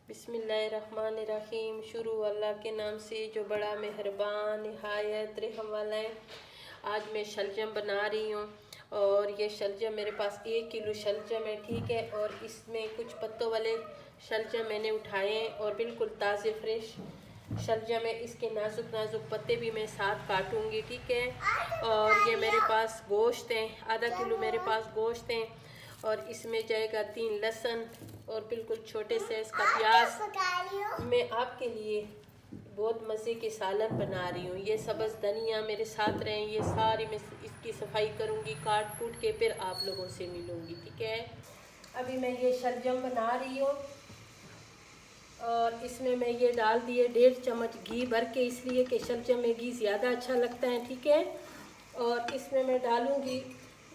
बिस्मिल्लाहिर्रहमानिर्रहीम। शुरू अल्लाह के नाम से जो बड़ा मेहरबान निहायत रहम वाला है। आज मैं शलजम बना रही हूँ और ये शलजम मेरे पास 1 किलो शलजम है, ठीक है। और इसमें कुछ पत्तों वाले शलजम मैंने उठाए हैं और बिल्कुल ताज़े फ्रेश शलजम है। इसके नाजुक नाजुक पत्ते भी मैं साथ काटूंगी, ठीक है। और ये मेरे पास गोश्त है, आधा किलो मेरे पास गोश्त है। और इसमें जाएगा 3 लहसुन और बिल्कुल छोटे साइज का प्याज। मैं आपके लिए बहुत मज़े के सालन बना रही हूँ। ये सब्ज़ धनिया मेरे साथ रहें, ये सारी मैं इसकी सफाई करूँगी काट कूट के, फिर आप लोगों से मिलूँगी, ठीक है। अभी मैं ये शलजम बना रही हूँ और इसमें मैं ये डाल दिए 1.5 चम्मच घी भर के, इसलिए कि शलजम में घी ज़्यादा अच्छा लगता है, ठीक है। और इसमें मैं डालूँगी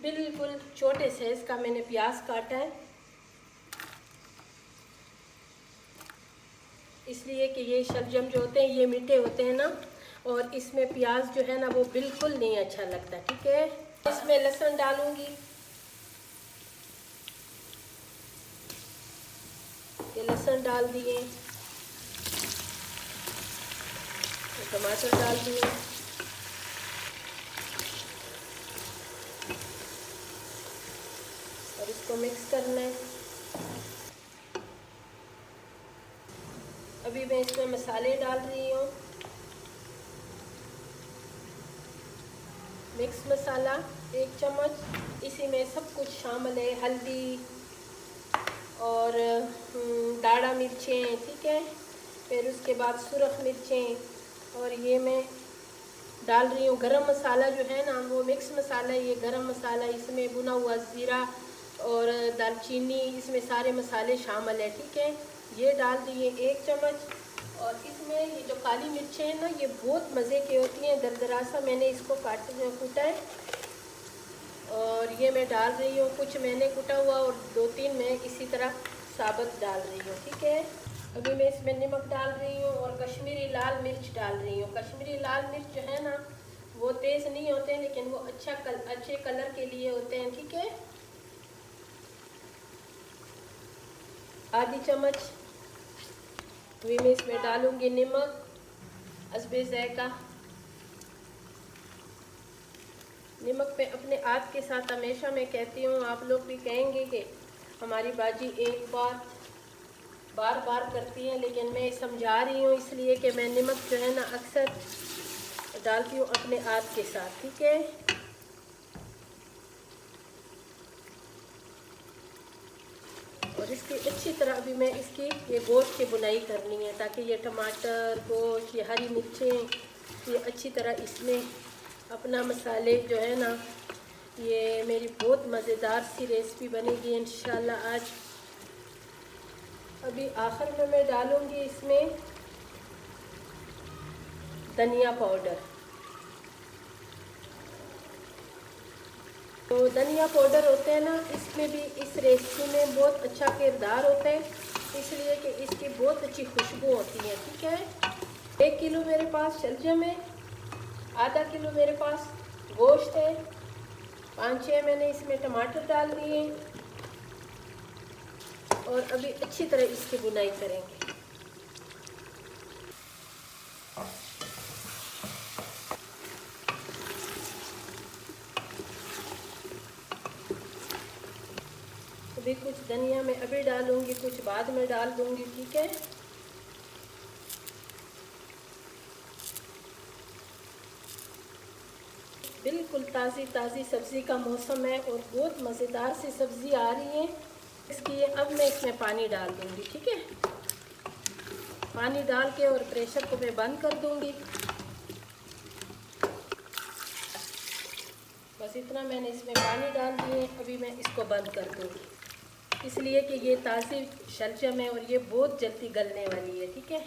बिल्कुल छोटे साइज़ का मैंने प्याज काटा है, इसलिए कि ये शलजम जो होते हैं ये मीठे होते हैं ना, और इसमें प्याज जो है ना वो बिल्कुल नहीं अच्छा लगता, ठीक है। इसमें लहसुन डालूंगी, ये लहसुन डाल दिए, टमाटर डाल दिए, और इसको मिक्स करना है। अभी मैं इसमें मसाले डाल रही हूँ। मिक्स मसाला 1 चम्मच, इसी में सब कुछ शामिल है, हल्दी और दाढ़ा मिर्चें, ठीक है। फिर उसके बाद सुरख मिर्चें, और ये मैं डाल रही हूँ गरम मसाला जो है ना वो मिक्स मसाला है, ये गरम मसाला, इसमें भुना हुआ ज़ीरा और दालचीनी, इसमें सारे मसाले शामिल है, ठीक है। ये डाल दिए 1 चम्मच। और इसमें ये जो काली मिर्चें हैं ना ये बहुत मज़े की होती हैं, दरदरा सा मैंने इसको कूटा है और ये मैं डाल रही हूँ। कुछ मैंने कूटा हुआ और 2-3 मैं इसी तरह साबुत डाल रही हूँ, ठीक है। अभी मैं इसमें नमक डाल रही हूँ और कश्मीरी लाल मिर्च डाल रही हूँ। कश्मीरी लाल मिर्च जो है ना वो तेज़ नहीं होते हैं, लेकिन वो अच्छे कलर के लिए होते हैं, ठीक है। आधी चम्मच। अभी मैं इसमें डालूँगी नमक हस्बे ज़ायक़ा। नमक पे अपने हाथ के साथ हमेशा मैं कहती हूँ, आप लोग भी कहेंगे कि हमारी बाजी एक बार बार करती हैं, लेकिन मैं समझा रही हूँ इसलिए कि मैं नमक जो है ना अक्सर डालती हूँ अपने हाथ के साथ, ठीक है। और इसकी अच्छी तरह अभी मैं इसकी ये गोश्त की बुनाई करनी है, ताकि ये टमाटर, गोश्त, ये हरी मिर्चें ये अच्छी तरह इसमें अपना मसाले जो है ना, ये मेरी बहुत मज़ेदार सी रेसिपी बनेगी इंशाल्लाह आज। अभी आखिर में मैं डालूँगी इसमें धनिया पाउडर। तो धनिया पाउडर होते हैं ना, इसमें भी इस रेसिपी में बहुत अच्छा किरदार होता है, इसलिए कि इसकी बहुत अच्छी खुशबू होती है, ठीक है। 1 किलो मेरे पास शलजम है, आधा किलो मेरे पास गोश्त है, 5-6 मैंने इसमें टमाटर डाल दिए और अभी अच्छी तरह इसकी बुनाई करेंगे। अभी कुछ धनिया मैं अभी डालूंगी, कुछ बाद में डाल दूंगी, ठीक है। बिल्कुल ताज़ी ताज़ी सब्ज़ी का मौसम है और बहुत मज़ेदार सी सब्ज़ी आ रही है इसकी। अब मैं इसमें पानी डाल दूंगी, ठीक है। पानी डाल के और प्रेशर को मैं बंद कर दूंगी। बस इतना मैंने इसमें पानी डाल दिए। अभी मैं इसको बंद कर दूंगी, इसलिए कि ये ताज़ी शलजम है और ये बहुत जल्दी गलने वाली है, ठीक है।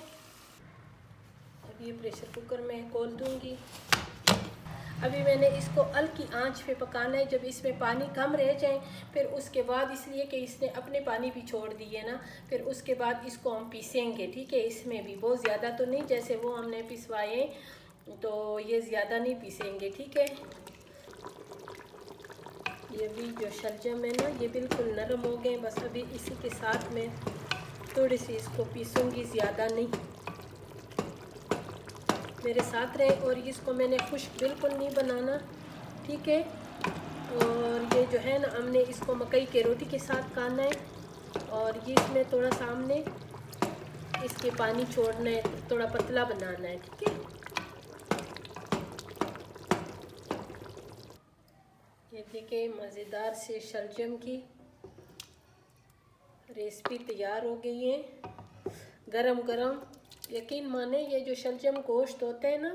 अब ये प्रेशर कुकर में खोल दूंगी। अभी मैंने इसको हल्की आंच पे पकाना है, जब इसमें पानी कम रह जाए फिर उसके बाद, इसलिए कि इसने अपने पानी भी छोड़ दिए ना, फिर उसके बाद इसको हम पीसेंगे, ठीक है। इसमें भी बहुत ज़्यादा तो नहीं, जैसे वो हमने पिसवाए तो ये ज़्यादा नहीं पीसेंगे, ठीक है। ये भी जो शलजम है ना ये बिल्कुल नरम हो गए, बस अभी इसी के साथ में थोड़ी सी इसको पीसूंगी, ज़्यादा नहीं। मेरे साथ रहे। और इसको मैंने खुश्क बिल्कुल नहीं बनाना, ठीक है। और ये जो है ना, हमने इसको मकई के रोटी के साथ खाना है। और ये इसमें थोड़ा सा हमने इसके पानी छोड़ना है, थोड़ा पतला बनाना है, ठीक है। ये देखिए मज़ेदार से शलजम की रेसिपी तैयार हो गई है, गरम गरम। यकीन माने ये जो शलजम गोश्त होते हैं ना,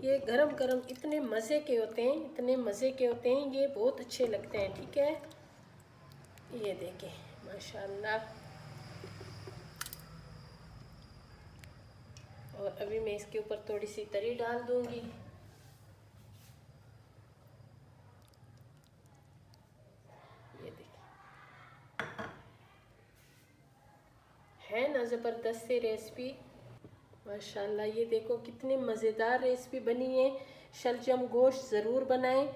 ये गरम गरम इतने मज़े के होते हैं, इतने मज़े के होते हैं, ये बहुत अच्छे लगते हैं, ठीक है। ये देखें माशाल्लाह। और अभी मैं इसके ऊपर थोड़ी सी तरी डाल दूंगी। ये देखिए, है ना ज़बरदस्त सी रेसिपी माशाल्लाह। ये देखो कितनी मज़ेदार रेसिपी बनी है। शलजम गोश्त ज़रूर बनाएं।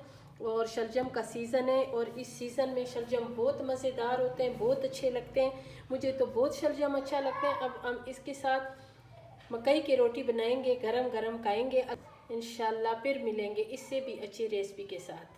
और शलजम का सीज़न है, और इस सीज़न में शलजम बहुत मज़ेदार होते हैं, बहुत अच्छे लगते हैं। मुझे तो बहुत शलजम अच्छा लगता है। अब हम इसके साथ मकई की रोटी बनाएंगे, गरम गरम खाएंगे। इंशाल्लाह फिर मिलेंगे इससे भी अच्छी रेसिपी के साथ।